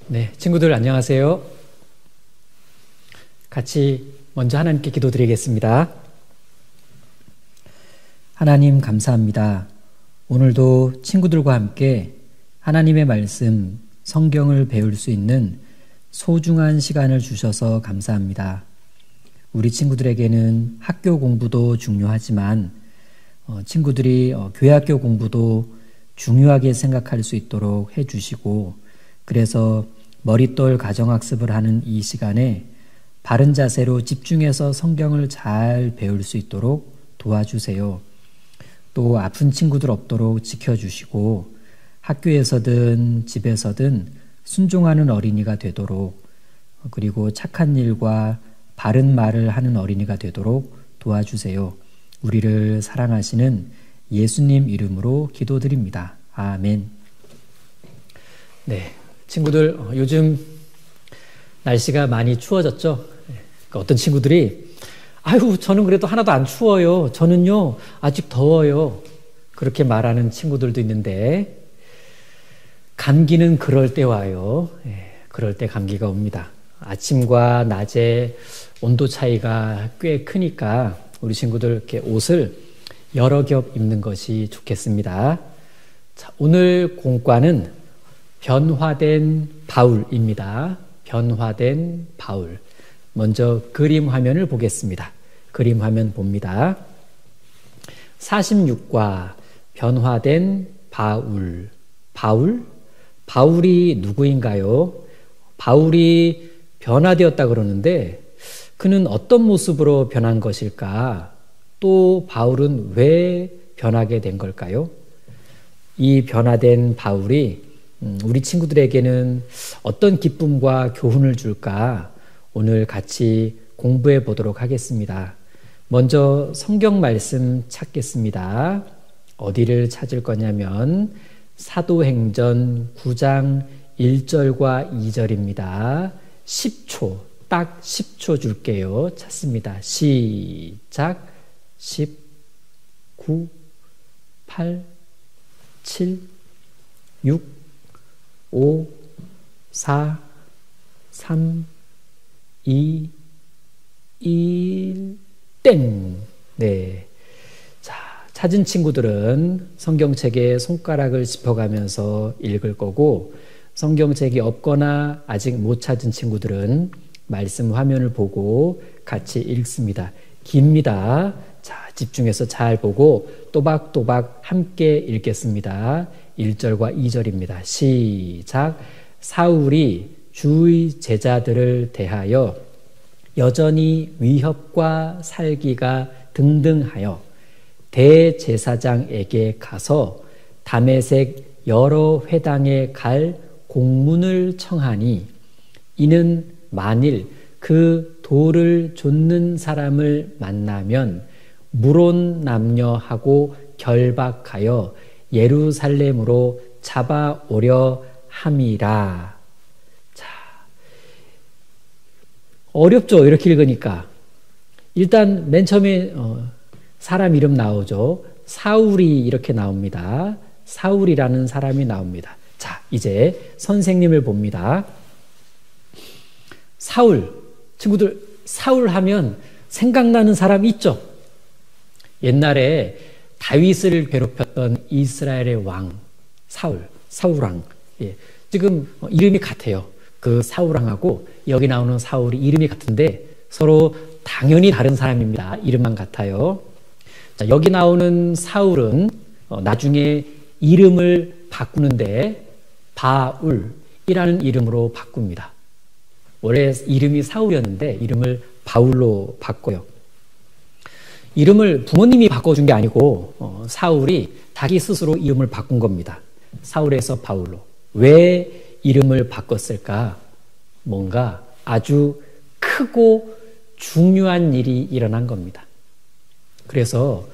네, 친구들 안녕하세요. 같이 먼저 하나님께 기도드리겠습니다. 하나님 감사합니다. 오늘도 친구들과 함께 하나님의 말씀, 성경을 배울 수 있는 소중한 시간을 주셔서 감사합니다. 우리 친구들에게는 학교 공부도 중요하지만 친구들이 교회학교 공부도 중요하게 생각할 수 있도록 해주시고, 그래서 머릿돌 가정학습을 하는 이 시간에 바른 자세로 집중해서 성경을 잘 배울 수 있도록 도와주세요. 또 아픈 친구들 없도록 지켜주시고, 학교에서든 집에서든 순종하는 어린이가 되도록, 그리고 착한 일과 바른 말을 하는 어린이가 되도록 도와주세요. 우리를 사랑하시는 예수님 이름으로 기도드립니다. 아멘. 네, 친구들 요즘 날씨가 많이 추워졌죠? 어떤 친구들이 아유, 저는 그래도 하나도 안 추워요. 저는요, 아직 더워요. 그렇게 말하는 친구들도 있는데, 감기는 그럴 때 와요. 그럴 때 감기가 옵니다. 아침과 낮에 온도 차이가 꽤 크니까 우리 친구들 이렇게 옷을 여러 겹 입는 것이 좋겠습니다. 자, 오늘 공과는 변화된 바울입니다. 변화된 바울. 먼저 그림 화면을 보겠습니다. 그림 화면 봅니다. 46과 변화된 바울. 바울이 누구인가요? 바울이 변화되었다 그러는데 그는 어떤 모습으로 변한 것일까? 또 바울은 왜 변하게 된 걸까요? 이 변화된 바울이 우리 친구들에게는 어떤 기쁨과 교훈을 줄까? 오늘 같이 공부해 보도록 하겠습니다. 먼저 성경 말씀 찾겠습니다. 어디를 찾을 거냐면 사도행전 9장 1절과 2절입니다. 10초, 딱 10초 줄게요. 찾습니다. 시작. 10, 9, 8, 7, 6, 5, 4, 3, 2, 1, 땡! 네. 자, 찾은 친구들은 성경책에 손가락을 짚어가면서 읽을 거고, 성경책이 없거나 아직 못 찾은 친구들은 말씀 화면을 보고 같이 읽습니다. 깁니다. 자, 집중해서 잘 보고 또박또박 함께 읽겠습니다. 1절과 2절입니다. 시작. 사울이 주의 제자들을 대하여 여전히 위협과 살기가 등등하여 대제사장에게 가서 다메섹 여러 회당에 갈 공문을 청하니, 이는 만일 그 돌을 좇는 사람을 만나면 물론 남녀하고 결박하여 예루살렘으로 잡아오려 함이라. 자, 어렵죠? 이렇게 읽으니까. 일단 맨 처음에 사람 이름 나오죠. 사울이 이렇게 나옵니다. 사울이라는 사람이 나옵니다. 자, 이제 선생님을 봅니다. 사울, 친구들 사울 하면 생각나는 사람 있죠? 옛날에 다윗을 괴롭혔던 이스라엘의 왕 사울왕. 예, 지금 이름이 같아요. 그 사울왕하고 여기 나오는 사울이 이름이 같은데 서로 당연히 다른 사람입니다. 이름만 같아요. 자, 여기 나오는 사울은 나중에 이름을 바꾸는데 바울이라는 이름으로 바꿉니다. 원래 이름이 사울이었는데 이름을 바울로 바꿔요. 이름을 부모님이 바꿔준 게 아니고 사울이 자기 스스로 이름을 바꾼 겁니다. 사울에서 바울로. 왜 이름을 바꿨을까? 뭔가 아주 크고 중요한 일이 일어난 겁니다. 그래서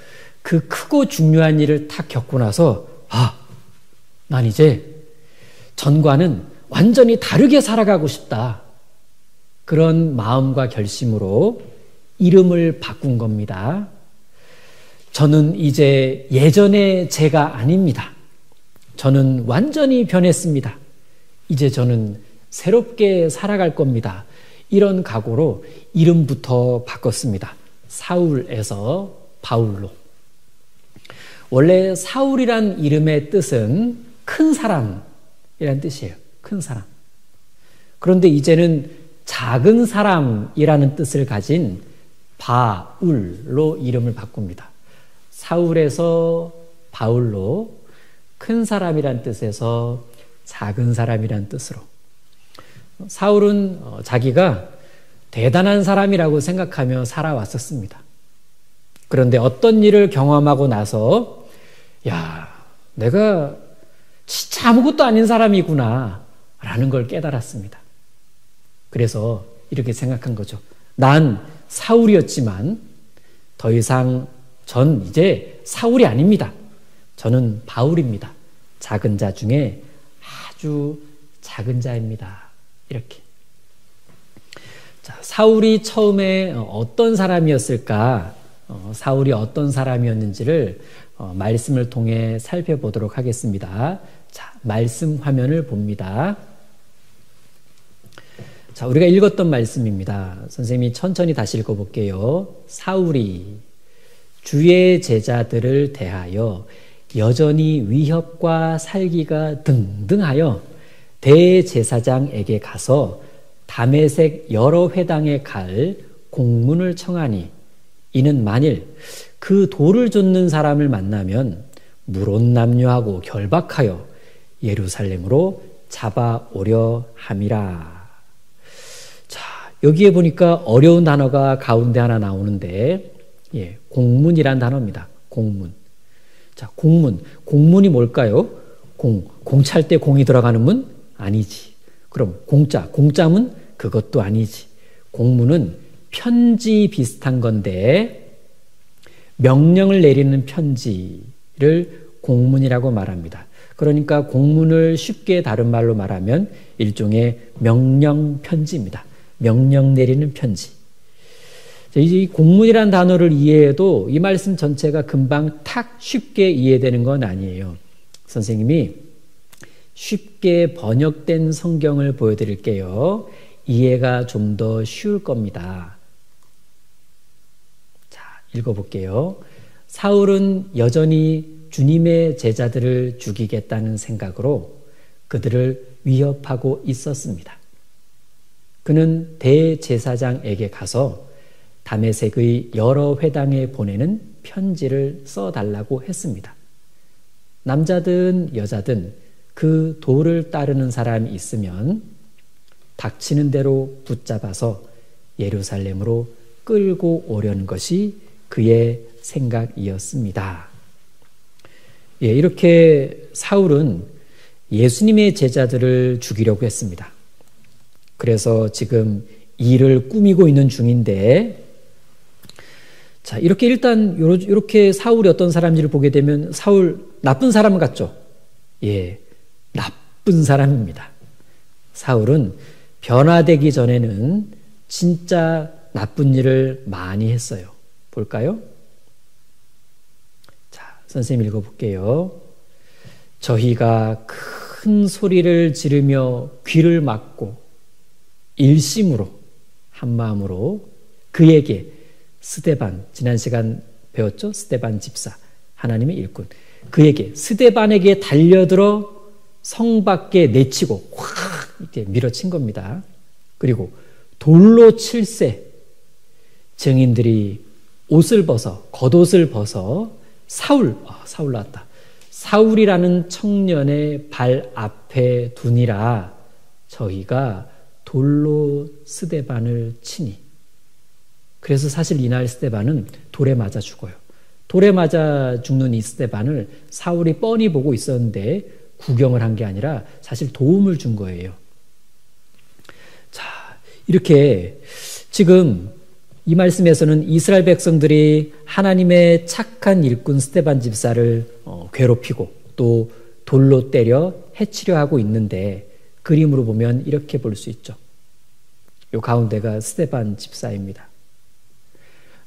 그 크고 중요한 일을 딱 겪고 나서 난 이제 전과는 완전히 다르게 살아가고 싶다. 그런 마음과 결심으로 이름을 바꾼 겁니다. 저는 이제 예전의 제가 아닙니다. 저는 완전히 변했습니다. 이제 저는 새롭게 살아갈 겁니다. 이런 각오로 이름부터 바꿨습니다. 사울에서 바울로. 원래 사울이란 이름의 뜻은 큰 사람이란 뜻이에요. 큰 사람. 그런데 이제는 작은 사람이라는 뜻을 가진 바울로 이름을 바꿉니다. 사울에서 바울로 큰 사람이란 뜻에서 작은 사람이란 뜻으로. 사울은 자기가 대단한 사람이라고 생각하며 살아왔었습니다. 그런데 어떤 일을 경험하고 나서 야, 내가 진짜 아무것도 아닌 사람이구나 라는 걸 깨달았습니다. 그래서 이렇게 생각한 거죠. 난 사울이었지만 더 이상 전 이제 사울이 아닙니다. 저는 바울입니다. 작은 자 중에 아주 작은 자입니다. 이렇게. 자, 사울이 처음에 어떤 사람이었을까? 사울이 어떤 사람이었는지를 말씀을 통해 살펴보도록 하겠습니다. 자, 말씀 화면을 봅니다. 자, 우리가 읽었던 말씀입니다. 선생님이 천천히 다시 읽어볼게요. 사울이 주의 제자들을 대하여 여전히 위협과 살기가 등등하여 대제사장에게 가서 다메섹 여러 회당에 갈 공문을 청하니 이는 만일 그 돌을 쫓는 사람을 만나면 물혼남녀하고 결박하여 예루살렘으로 잡아오려 함이라. 자, 여기에 보니까 어려운 단어가 가운데 하나 나오는데 공문이란 단어입니다. 공문. 자, 공문. 공문이 뭘까요? 공찰 때 공이 들어가는 문? 아니지. 그럼 공짜문? 그것도 아니지. 공문은 편지 비슷한 건데 명령을 내리는 편지를 공문이라고 말합니다. 그러니까 공문을 쉽게 다른 말로 말하면 일종의 명령 편지입니다. 명령 내리는 편지. 이 공문이란 단어를 이해해도 이 말씀 전체가 금방 탁 쉽게 이해되는 건 아니에요. 선생님이 쉽게 번역된 성경을 보여드릴게요. 이해가 좀 더 쉬울 겁니다. 자, 읽어볼게요. 사울은 여전히 주님의 제자들을 죽이겠다는 생각으로 그들을 위협하고 있었습니다. 그는 대제사장에게 가서 다메섹의 여러 회당에 보내는 편지를 써달라고 했습니다. 남자든 여자든 그 도를 따르는 사람이 있으면 닥치는 대로 붙잡아서 예루살렘으로 끌고 오려는 것이 그의 생각이었습니다. 이렇게 사울은 예수님의 제자들을 죽이려고 했습니다. 그래서 지금 일을 꾸미고 있는 중인데, 자, 이렇게 일단 이렇게 사울이 어떤 사람인지를 보게 되면 사울 나쁜 사람 같죠? 나쁜 사람입니다. 사울은 변화되기 전에는 진짜 나쁜 일을 많이 했어요. 볼까요? 자, 선생님 읽어볼게요. 저희가 큰 소리를 지르며 귀를 막고 일심으로 한마음으로 그에게 스데반, 지난 시간 배웠죠? 스데반 집사, 하나님의 일꾼. 그에게 스데반에게 달려들어 성 밖에 내치고 확 이렇게 밀어친 겁니다. 그리고 돌로 칠세. 증인들이 옷을 벗어, 겉옷을 벗어 사울 나왔다. 사울이라는 청년의 발 앞에 두니라 저희가 돌로 스데반을 치니. 그래서 사실 이날 스데반은 돌에 맞아 죽어요. 돌에 맞아 죽는 이 스데반을 사울이 뻔히 보고 있었는데 구경을 한 게 아니라 사실 도움을 준 거예요. 자, 이렇게 지금 이 말씀에서는 이스라엘 백성들이 하나님의 착한 일꾼 스데반 집사를 괴롭히고 또 돌로 때려 해치려 하고 있는데 그림으로 보면 이렇게 볼 수 있죠. 이 가운데가 스데반 집사입니다.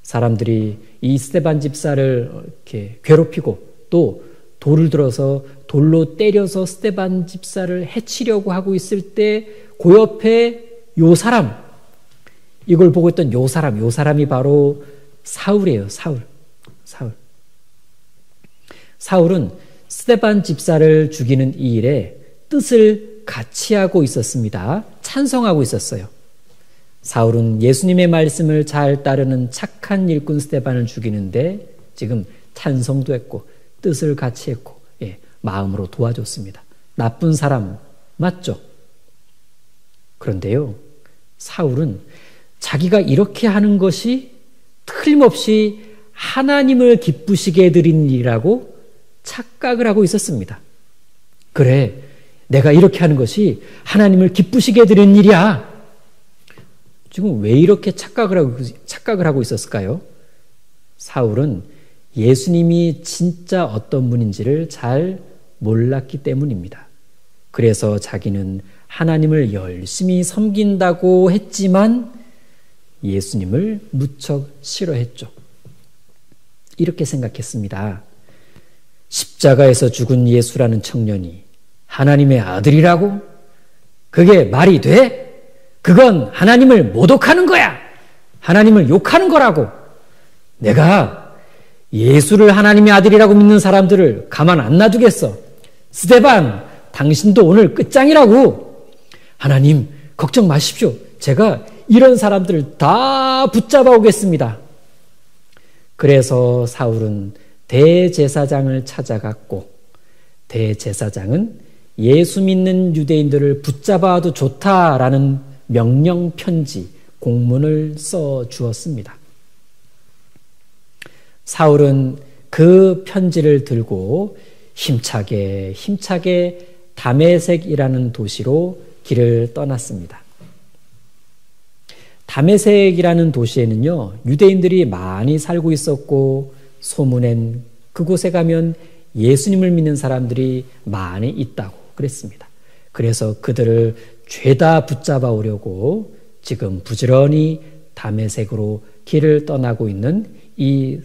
사람들이 이 스데반 집사를 이렇게 괴롭히고 또 돌을 들어서 돌로 때려서 스데반 집사를 해치려고 하고 있을 때 그 옆에 요 사람, 이걸 보고 있던 요 사람이 바로 사울이에요. 사울은 스데반 집사를 죽이는 이 일에 뜻을 같이 하고 있었습니다. 찬성하고 있었어요. 사울은 예수님의 말씀을 잘 따르는 착한 일꾼 스데반을 죽이는데 지금 찬성도 했고 뜻을 같이 했고 마음으로 도와줬습니다. 나쁜 사람 맞죠? 그런데요, 사울은 자기가 이렇게 하는 것이 틀림없이 하나님을 기쁘시게 해드린 일이라고 착각을 하고 있었습니다. 그래, 내가 이렇게 하는 것이 하나님을 기쁘시게 해드린 일이야. 지금 왜 이렇게 착각을 하고 있었을까요? 사울은 예수님이 진짜 어떤 분인지를 잘 몰랐기 때문입니다. 그래서 자기는 하나님을 열심히 섬긴다고 했지만 예수님을 무척 싫어했죠. 이렇게 생각했습니다. 십자가에서 죽은 예수라는 청년이 하나님의 아들이라고? 그게 말이 돼? 그건 하나님을 모독하는 거야. 하나님을 욕하는 거라고. 내가 예수를 하나님의 아들이라고 믿는 사람들을 가만 안 놔두겠어. 스데반, 당신도 오늘 끝장이라고. 하나님, 걱정 마십시오. 제가 이런 사람들을 다 붙잡아 오겠습니다. 그래서 사울은 대제사장을 찾아갔고, 대제사장은 예수 믿는 유대인들을 붙잡아도 좋다라는 명령 편지, 공문을 써 주었습니다. 사울은 그 편지를 들고 힘차게 다메섹이라는 도시로 길을 떠났습니다. 다메섹이라는 도시에는요, 유대인들이 많이 살고 있었고 소문엔 그곳에 가면 예수님을 믿는 사람들이 많이 있다고 그랬습니다. 그래서 그들을 죄다 붙잡아 오려고 지금 부지런히 다메섹으로 길을 떠나고 있는 이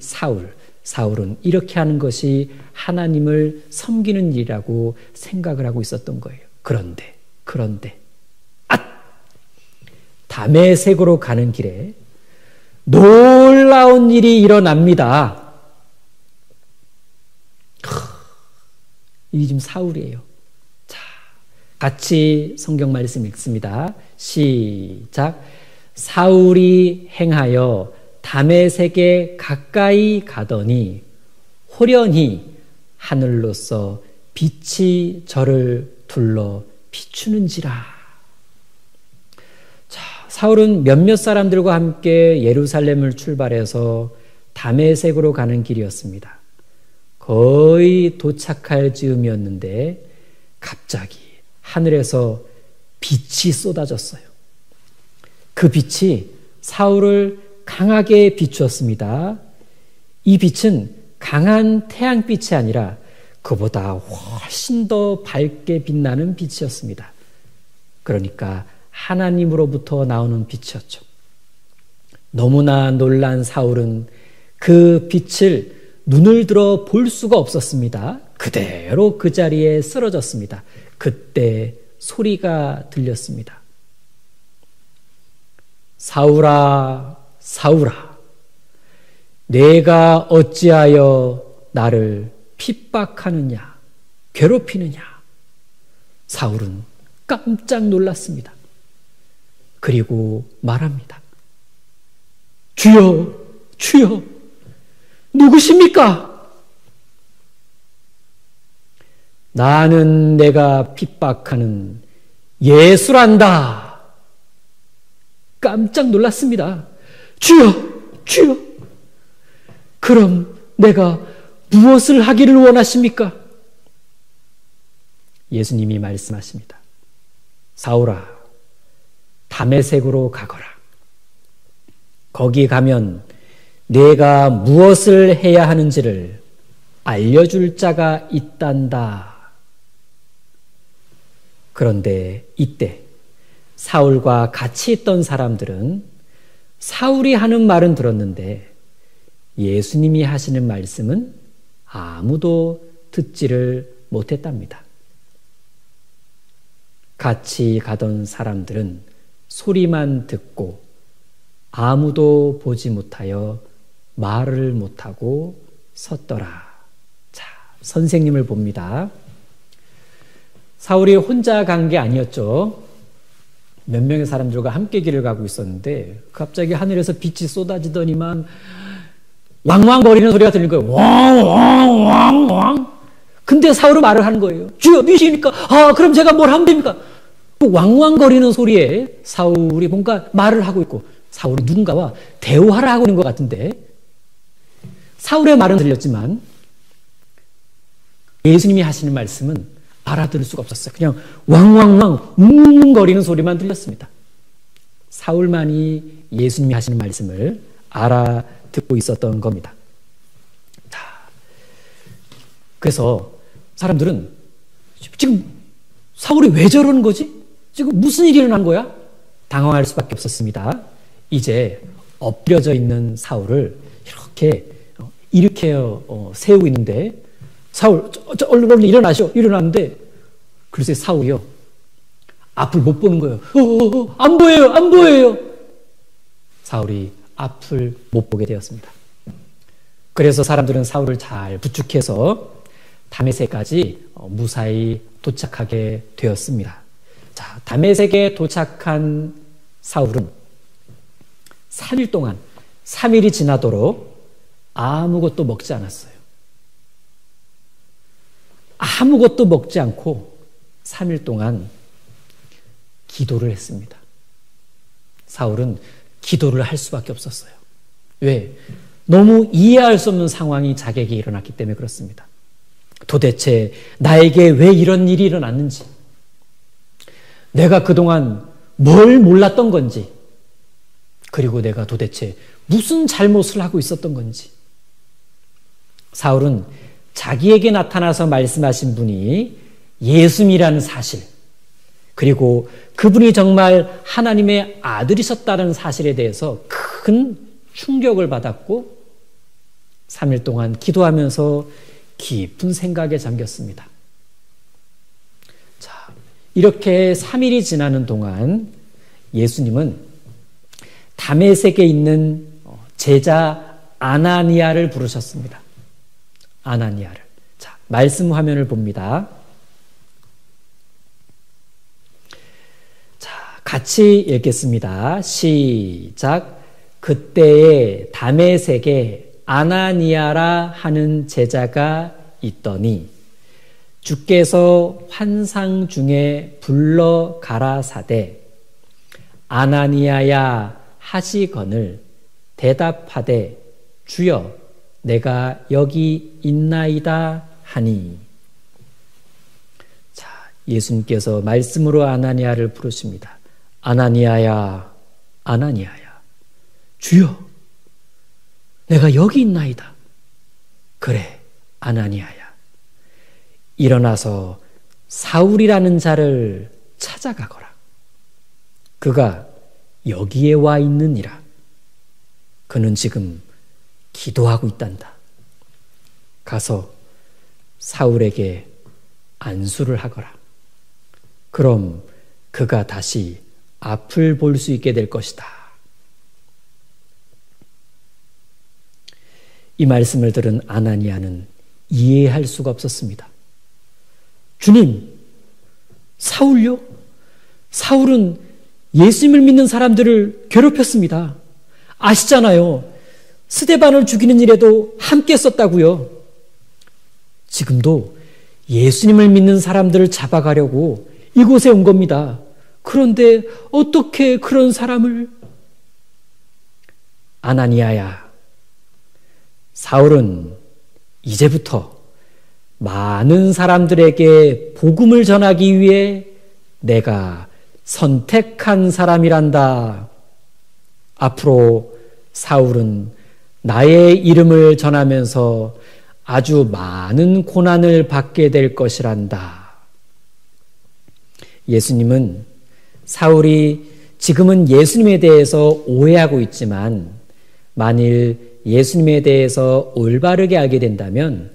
사울은 이렇게 하는 것이 하나님을 섬기는 일이라고 생각을 하고 있었던 거예요. 그런데 다메섹으로 가는 길에 놀라운 일이 일어납니다. 이게 지금 사울이에요. 자, 같이 성경 말씀 읽습니다. 시작. 사울이 행하여 다메섹에 가까이 가더니 호련히 하늘로서 빛이 저를 둘러 비추는지라. 자, 사울은 몇몇 사람들과 함께 예루살렘을 출발해서 다메섹으로 가는 길이었습니다. 거의 도착할 즈음이었는데 갑자기 하늘에서 빛이 쏟아졌어요. 그 빛이 사울을 강하게 비추었습니다. 이 빛은 강한 태양빛이 아니라 그보다 훨씬 더 밝게 빛나는 빛이었습니다. 그러니까 하나님으로부터 나오는 빛이었죠. 너무나 놀란 사울은 그 빛을 눈을 들어 볼 수가 없었습니다. 그대로 그 자리에 쓰러졌습니다. 그때 소리가 들렸습니다. 사울아, 사울아, 내가 어찌하여 나를 핍박하느냐, 괴롭히느냐. 사울은 깜짝 놀랐습니다. 그리고 말합니다. 주여, 주여, 누구십니까? 나는 내가 핍박하는 예수란다. 깜짝 놀랐습니다. 주여, 주여, 그럼 내가 무엇을 하기를 원하십니까? 예수님이 말씀하십니다. 사울아, 다메섹으로 가거라. 거기 가면 내가 무엇을 해야 하는지를 알려줄 자가 있단다. 그런데 이때 사울과 같이 있던 사람들은 사울이 하는 말은 들었는데 예수님이 하시는 말씀은 아무도 듣지를 못했답니다. 같이 가던 사람들은 소리만 듣고 아무도 보지 못하여 말을 못하고 섰더라. 자, 선생님을 봅니다. 사울이 혼자 간 게 아니었죠. 몇 명의 사람들과 함께 길을 가고 있었는데 갑자기 하늘에서 빛이 쏟아지더니만 왕왕거리는 소리가 들린 거예요. 왕왕왕왕. 근데 사울은 말을 하는 거예요. 주여, 미시니까 그럼 제가 뭘 하면 됩니까? 그 왕왕거리는 소리에 사울이 뭔가 말을 하고 있고 사울은 누군가와 대화를 하고 있는 것 같은데 사울의 말은 들렸지만 예수님이 하시는 말씀은 알아들을 수가 없었어요. 그냥 왕왕왕 웅웅거리는 소리만 들렸습니다. 사울만이 예수님이 하시는 말씀을 알아듣고 있었던 겁니다. 자, 그래서 사람들은 지금 사울이 왜 저러는 거지? 지금 무슨 일이 일어난 거야? 당황할 수밖에 없었습니다. 이제 엎드려져 있는 사울을 이렇게 일으켜 세우고 있는데 사울, 얼른 일어나시오. 일어났는데 글쎄 사울이요. 앞을 못 보는 거예요. 안 보여요. 안 보여요. 사울이 앞을 못 보게 되었습니다. 그래서 사람들은 사울을 잘 부축해서 다메섹까지 무사히 도착하게 되었습니다. 자, 다메섹에 도착한 사울은 3일 동안 3일이 지나도록 아무것도 먹지 않았어요. 아무것도 먹지 않고 3일 동안 기도를 했습니다. 사울은 기도를 할 수밖에 없었어요. 왜? 너무 이해할 수 없는 상황이 자기에게 일어났기 때문에 그렇습니다. 도대체 나에게 왜 이런 일이 일어났는지, 내가 그동안 뭘 몰랐던 건지, 그리고 내가 도대체 무슨 잘못을 하고 있었던 건지. 사울은 자기에게 나타나서 말씀하신 분이 예수님이라는 사실, 그리고 그분이 정말 하나님의 아들이셨다는 사실에 대해서 큰 충격을 받았고 3일 동안 기도하면서 깊은 생각에 잠겼습니다. 자, 이렇게 3일이 지나는 동안 예수님은 다메섹에 있는 제자 아나니아를 부르셨습니다. 아나니아를. 자, 말씀 화면을 봅니다. 자, 같이 읽겠습니다. 시작. 그때에 다메섹에 아나니아라 하는 제자가 있더니 주께서 환상 중에 불러 가라사대 아나니아야 하시거늘 대답하되 주여 내가 여기 있나이다 하니. 자, 예수님께서 말씀으로 아나니아를 부르십니다. 아나니아야, 아나니아야. 주여, 내가 여기 있나이다. 그래, 아나니아야. 일어나서 사울이라는 자를 찾아가거라. 그가 여기에 와 있느니라. 그는 지금 기도하고 있단다. 가서 사울에게 안수를 하거라. 그럼 그가 다시 앞을 볼 수 있게 될 것이다. 이 말씀을 들은 아나니아는 이해할 수가 없었습니다. 주님, 사울요? 사울은 예수님을 믿는 사람들을 괴롭혔습니다. 아시잖아요. 스데반을 죽이는 일에도 함께 썼다고요. 지금도 예수님을 믿는 사람들을 잡아가려고 이곳에 온 겁니다. 그런데 어떻게 그런 사람을? 아나니아야, 사울은 이제부터 많은 사람들에게 복음을 전하기 위해 내가 선택한 사람이란다. 앞으로 사울은 나의 이름을 전하면서 아주 많은 고난을 받게 될 것이란다. 예수님은 사울이 지금은 예수님에 대해서 오해하고 있지만 만일 예수님에 대해서 올바르게 알게 된다면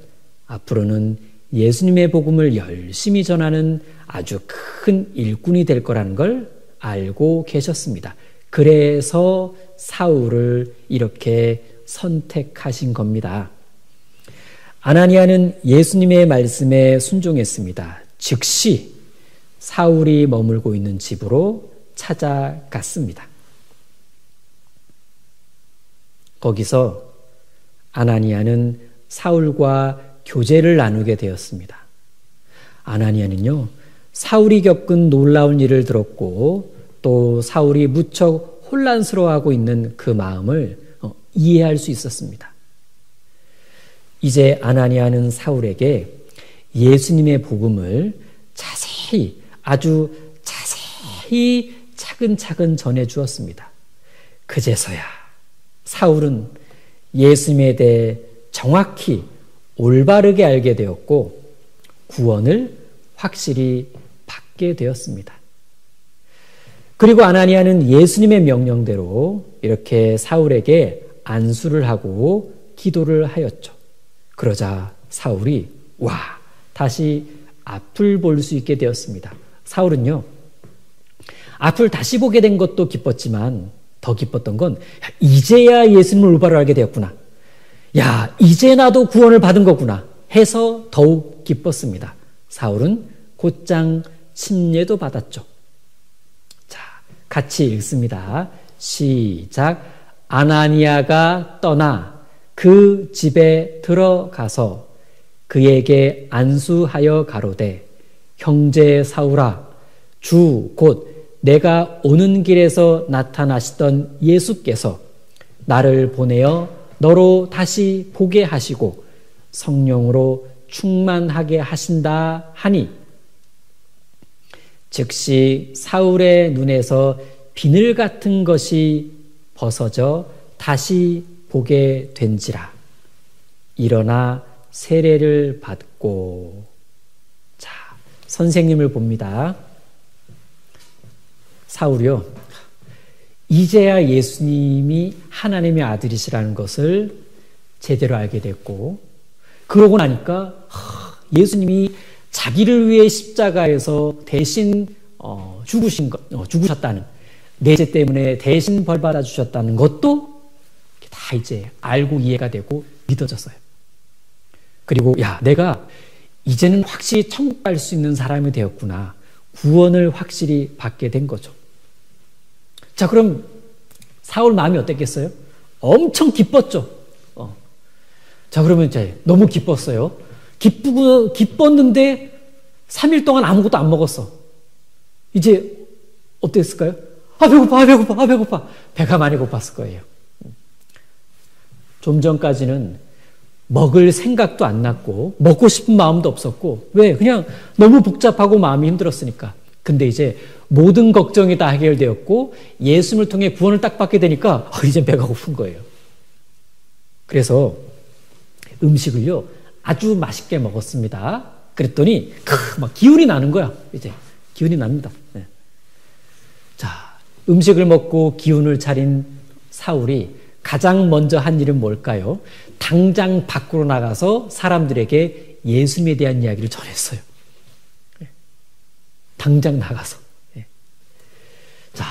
앞으로는 예수님의 복음을 열심히 전하는 아주 큰 일꾼이 될 거라는 걸 알고 계셨습니다. 그래서 사울을 이렇게 선택하신 겁니다. 아나니아는 예수님의 말씀에 순종했습니다. 즉시 사울이 머물고 있는 집으로 찾아갔습니다. 거기서 아나니아는 사울과 교제를 나누게 되었습니다. 아나니아는요, 사울이 겪은 놀라운 일을 들었고 또 사울이 무척 혼란스러워하고 있는 그 마음을 이해할 수 있었습니다. 이제 아나니아는 사울에게 예수님의 복음을 자세히, 아주 자세히 차근차근 전해 주었습니다. 그제서야 사울은 예수님에 대해 정확히 올바르게 알게 되었고 구원을 확실히 받게 되었습니다. 그리고 아나니아는 예수님의 명령대로 이렇게 사울에게 안수를 하고 기도를 하였죠. 그러자 사울이 다시 앞을 볼 수 있게 되었습니다. 사울은요, 앞을 다시 보게 된 것도 기뻤지만 더 기뻤던 건 이제야 예수님을 올바로 알게 되었구나. 야, 이제 나도 구원을 받은 거구나 해서 더욱 기뻤습니다. 사울은 곧장 침례도 받았죠. 자, 같이 읽습니다. 시작. 아나니아가 떠나 그 집에 들어가서 그에게 안수하여 가로되, 형제 사울아, 주 곧 내가 오는 길에서 나타나시던 예수께서 나를 보내어 너로 다시 보게 하시고 성령으로 충만하게 하신다 하니, 즉시 사울의 눈에서 비늘 같은 것이 벗어져 다시 보게 된지라. 일어나 세례를 받고. 자, 선생님을 봅니다. 사울이요, 이제야 예수님이 하나님의 아들이시라는 것을 제대로 알게 됐고, 그러고 나니까 예수님이 자기를 위해 십자가에서 대신 죽으셨다는, 내 죄 때문에 대신 벌받아 주셨다는 것도 다 이제 알고 이해가 되고 믿어졌어요. 그리고 내가 이제는 확실히 천국 갈 수 있는 사람이 되었구나. 구원을 확실히 받게 된 거죠. 자, 그럼 사울 마음이 어땠겠어요? 엄청 기뻤죠. 자, 그러면 이제 너무 기뻤어요. 기뻤는데 3일 동안 아무것도 안 먹었어. 이제 어땠을까요? 배고파. 배가 많이 고팠을 거예요. 좀 전까지는 먹을 생각도 안 났고 먹고 싶은 마음도 없었고, 왜? 그냥 너무 복잡하고 마음이 힘들었으니까. 근데 이제 모든 걱정이 다 해결되었고 예수님을 통해 구원을 딱 받게 되니까 이제 배가 고픈 거예요. 그래서 음식을요 아주 맛있게 먹었습니다. 그랬더니 막 기운이 나는 거야. 이제 기운이 납니다. 네. 자, 음식을 먹고 기운을 차린 사울이 가장 먼저 한 일은 뭘까요? 당장 밖으로 나가서 사람들에게 예수님에 대한 이야기를 전했어요. 당장 나가서. 자,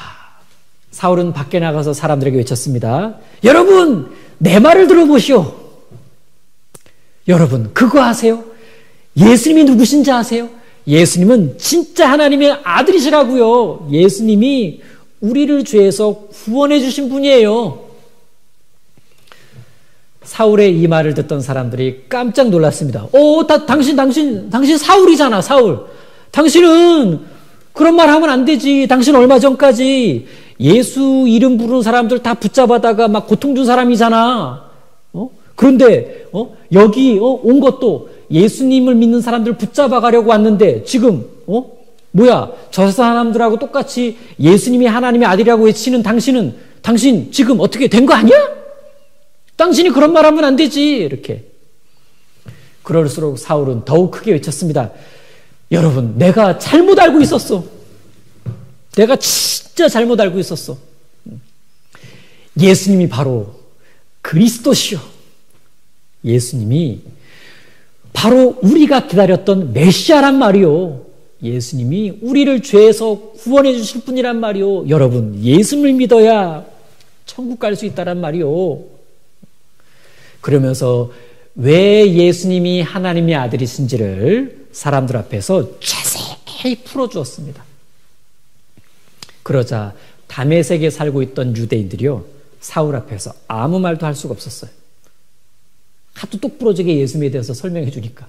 사울은 밖에 나가서 사람들에게 외쳤습니다. 여러분, 내 말을 들어보시오. 여러분, 그거 아세요? 예수님이 누구신지 아세요? 예수님은 진짜 하나님의 아들이시라고요. 예수님이 우리를 죄에서 구원해 주신 분이에요. 사울의 이 말을 듣던 사람들이 깜짝 놀랐습니다. 당신 사울이잖아, 사울. 당신은 그런 말 하면 안 되지. 당신 얼마 전까지 예수 이름 부르는 사람들 다 붙잡아다가 막 고통 준 사람이잖아. 그런데 여기 온 것도 예수님을 믿는 사람들 붙잡아 가려고 왔는데 지금 저 사람들하고 똑같이 예수님이 하나님의 아들이라고 외치는 당신 지금 어떻게 된 거 아니야? 당신이 그런 말 하면 안 되지. 이렇게. 그럴수록 사울은 더욱 크게 외쳤습니다. 여러분, 내가 잘못 알고 있었어. 내가 진짜 잘못 알고 있었어. 예수님이 바로 그리스도시요. 예수님이 바로 우리가 기다렸던 메시아란 말이요. 예수님이 우리를 죄에서 구원해 주실 분이란 말이요. 여러분, 예수를 믿어야 천국 갈 수 있다란 말이요. 그러면서 왜 예수님이 하나님의 아들이신지를 사람들 앞에서 자세히 풀어주었습니다. 그러자 다메섹에 살고 있던 유대인들이요, 사울 앞에서 아무 말도 할 수가 없었어요. 하도 똑부러지게 예수님에 대해서 설명해 주니까.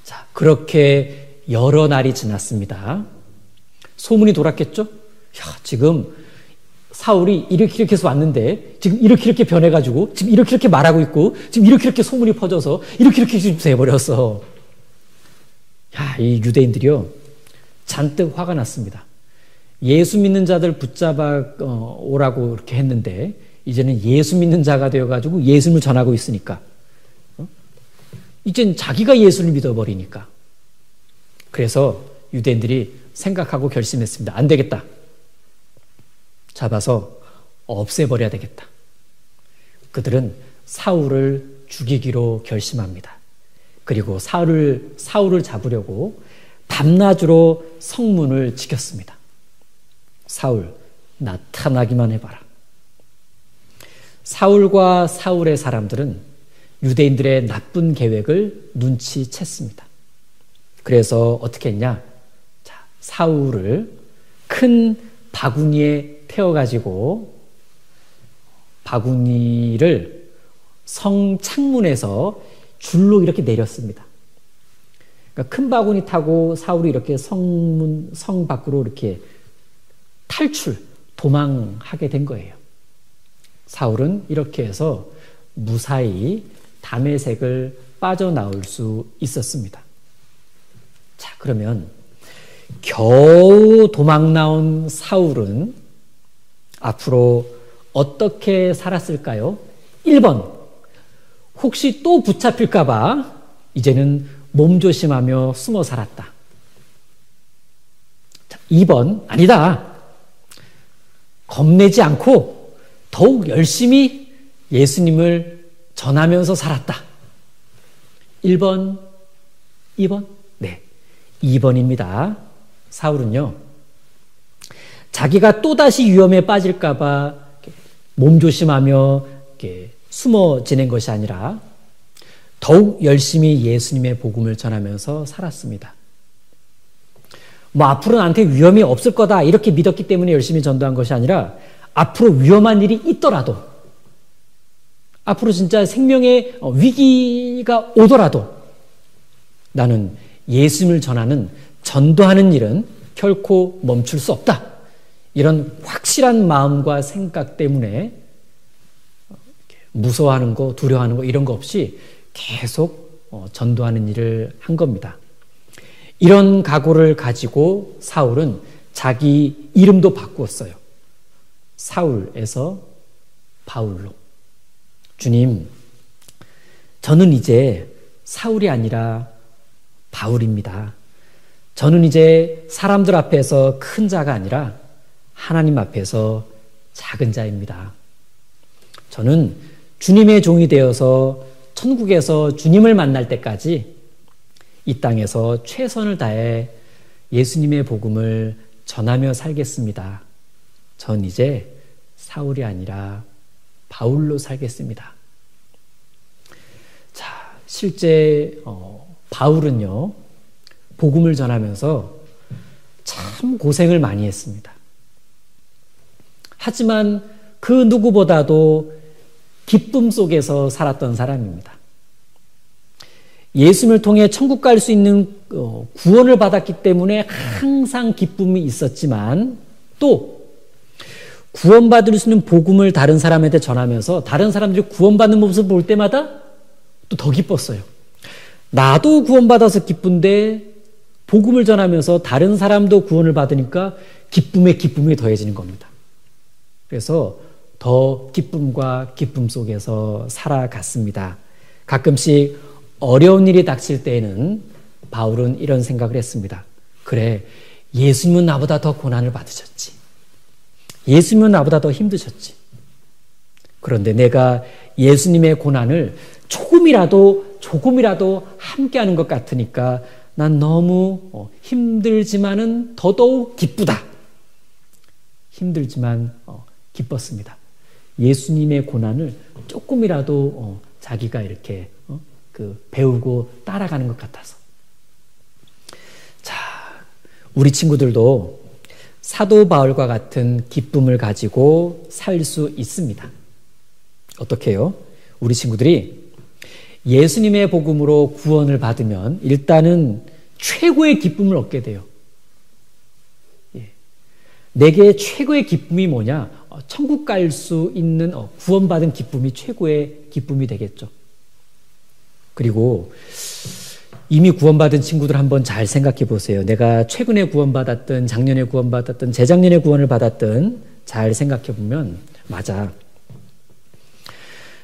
자, 그렇게 여러 날이 지났습니다. 소문이 돌았겠죠? 야, 지금 사울이 이렇게 해서 왔는데 지금 이렇게 변해가지고 지금 이렇게 말하고 있고 지금 이렇게 소문이 퍼져서 이렇게 지금 돼버렸어. 야, 이 유대인들이요, 잔뜩 화가 났습니다. 예수 믿는 자들 붙잡아 오라고 이렇게 했는데 이제는 예수 믿는 자가 되어가지고 예수님을 전하고 있으니까 이젠 자기가 예수를 믿어버리니까. 그래서 유대인들이 생각하고 결심했습니다. 안 되겠다. 잡아서 없애버려야 되겠다. 그들은 사울을 죽이기로 결심합니다. 그리고 사울을 잡으려고 밤낮으로 성문을 지켰습니다. 사울, 나타나기만 해봐라. 사울과 사울의 사람들은 유대인들의 나쁜 계획을 눈치챘습니다. 그래서 어떻게 했냐? 자, 사울을 큰 바구니에 태워가지고 바구니를 성 창문에서 줄로 이렇게 내렸습니다. 그러니까 큰 바구니 타고 사울이 이렇게 성 밖으로 이렇게 도망하게 된 거예요. 사울은 이렇게 해서 무사히 다메섹을 빠져나올 수 있었습니다. 자, 그러면 겨우 도망 나온 사울은 앞으로 어떻게 살았을까요? 1번, 혹시 또 붙잡힐까봐 이제는 몸조심하며 숨어 살았다. 자, 2번, 아니다. 겁내지 않고 더욱 열심히 예수님을 전하면서 살았다. 1번, 2번? 네, 2번입니다. 사울은요, 자기가 또다시 위험에 빠질까봐 몸조심하며 숨어 지낸 것이 아니라 더욱 열심히 예수님의 복음을 전하면서 살았습니다. 앞으로 나한테 위험이 없을 거다 이렇게 믿었기 때문에 열심히 전도한 것이 아니라 앞으로 위험한 일이 있더라도, 앞으로 진짜 생명의 위기가 오더라도 나는 예수님을 전도하는 일은 결코 멈출 수 없다. 이런 확실한 마음과 생각 때문에 무서워하는 거, 두려워하는 거 이런 거 없이 계속 전도하는 일을 한 겁니다. 이런 각오를 가지고 사울은 자기 이름도 바꾸었어요. 사울에서 바울로. 주님, 저는 이제 사울이 아니라 바울입니다. 저는 이제 사람들 앞에서 큰 자가 아니라 하나님 앞에서 작은 자입니다. 저는 주님의 종이 되어서 천국에서 주님을 만날 때까지 이 땅에서 최선을 다해 예수님의 복음을 전하며 살겠습니다. 전 이제 사울이 아니라 바울로 살겠습니다. 자, 실제 바울은요, 복음을 전하면서 참 고생을 많이 했습니다. 하지만 그 누구보다도 기쁨 속에서 살았던 사람입니다. 예수님을 통해 천국 갈 수 있는 구원을 받았기 때문에 항상 기쁨이 있었지만, 또 구원받을 수 있는 복음을 다른 사람한테 전하면서 다른 사람들이 구원받는 모습을 볼 때마다 또 더 기뻤어요. 나도 구원받아서 기쁜데 복음을 전하면서 다른 사람도 구원을 받으니까 기쁨에 기쁨이 더해지는 겁니다. 그래서 더 기쁨과 기쁨 속에서 살아갔습니다. 가끔씩 어려운 일이 닥칠 때에는 바울은 이런 생각을 했습니다. 그래, 예수님은 나보다 더 고난을 받으셨지. 예수님은 나보다 더 힘드셨지. 그런데 내가 예수님의 고난을 조금이라도 조금이라도 함께하는 것 같으니까 난 너무 힘들지만은 더더욱 기쁘다. 힘들지만 기뻤습니다. 예수님의 고난을 조금이라도 자기가 이렇게 배우고 따라가는 것 같아서. 자, 우리 친구들도 사도 바울과 같은 기쁨을 가지고 살 수 있습니다. 어떻게 해요? 우리 친구들이 예수님의 복음으로 구원을 받으면 일단은 최고의 기쁨을 얻게 돼요. 내게 최고의 기쁨이 뭐냐? 천국 갈 수 있는 구원받은 기쁨이 최고의 기쁨이 되겠죠. 그리고 이미 구원받은 친구들 한번 잘 생각해 보세요. 내가 최근에 구원받았든 작년에 구원받았든 재작년에 구원을 받았든 잘 생각해 보면 맞아.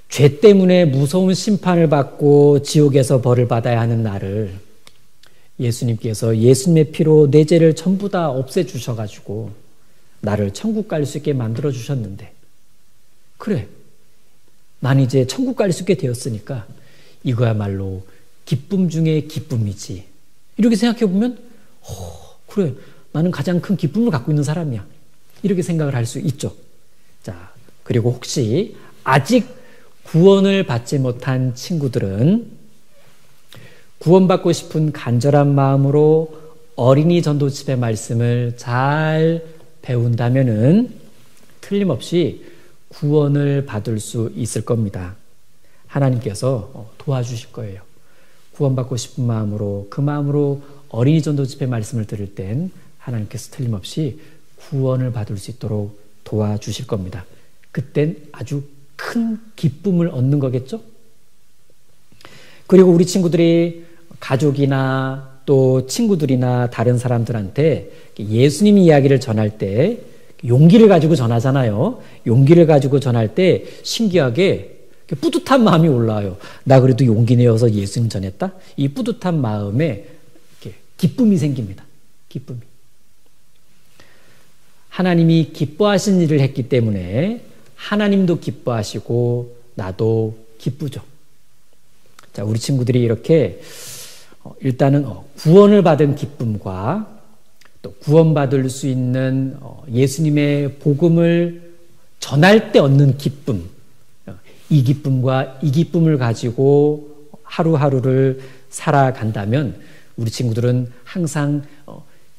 죄 때문에 무서운 심판을 받고 지옥에서 벌을 받아야 하는 나를 예수님께서 예수님의 피로 내 죄를 전부 다 없애주셔가지고 나를 천국 갈 수 있게 만들어 주셨는데, 그래, 난 이제 천국 갈 수 있게 되었으니까 이거야말로 기쁨 중에 기쁨이지. 이렇게 생각해 보면 그래, 나는 가장 큰 기쁨을 갖고 있는 사람이야. 이렇게 생각을 할 수 있죠. 자, 그리고 혹시 아직 구원을 받지 못한 친구들은 구원받고 싶은 간절한 마음으로 어린이 전도집의 말씀을 잘 배운다면은 틀림없이 구원을 받을 수 있을 겁니다. 하나님께서 도와주실 거예요. 구원받고 싶은 마음으로, 그 마음으로 어린이 전도집의 말씀을 들을 땐 하나님께서 틀림없이 구원을 받을 수 있도록 도와주실 겁니다. 그땐 아주 큰 기쁨을 얻는 거겠죠? 그리고 우리 친구들이 가족이나 또 친구들이나 다른 사람들한테 예수님 이야기를 전할 때 용기를 가지고 전하잖아요. 용기를 가지고 전할 때 신기하게 뿌듯한 마음이 올라와요. 나 그래도 용기 내어서 예수님 전했다? 이 뿌듯한 마음에 기쁨이 생깁니다. 기쁨이. 하나님이 기뻐하신 일을 했기 때문에 하나님도 기뻐하시고 나도 기쁘죠. 자, 우리 친구들이 이렇게 일단은 구원을 받은 기쁨과 또 구원받을 수 있는 예수님의 복음을 전할 때 얻는 기쁨, 이 기쁨과 이 기쁨을 가지고 하루하루를 살아간다면 우리 친구들은 항상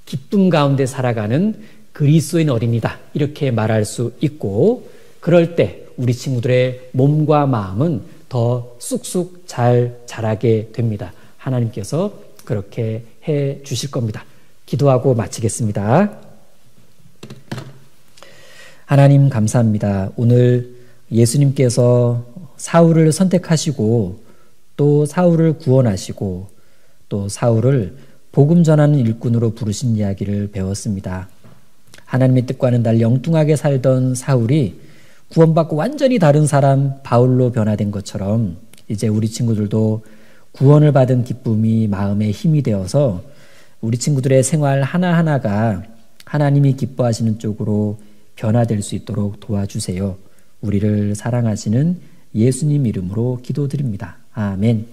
기쁨 가운데 살아가는 그리스도인 어린이다, 이렇게 말할 수 있고, 그럴 때 우리 친구들의 몸과 마음은 더 쑥쑥 잘 자라게 됩니다. 하나님께서 그렇게 해 주실 겁니다. 기도하고 마치겠습니다. 하나님 감사합니다. 오늘 예수님께서 사울을 선택하시고 또 사울을 구원하시고 또 사울을 복음 전하는 일꾼으로 부르신 이야기를 배웠습니다. 하나님의 뜻과는 달리 엉뚱하게 살던 사울이 구원받고 완전히 다른 사람 바울로 변화된 것처럼 이제 우리 친구들도 구원을 받은 기쁨이 마음에 힘이 되어서 우리 친구들의 생활 하나하나가 하나님이 기뻐하시는 쪽으로 변화될 수 있도록 도와주세요. 우리를 사랑하시는 예수님 이름으로 기도드립니다. 아멘.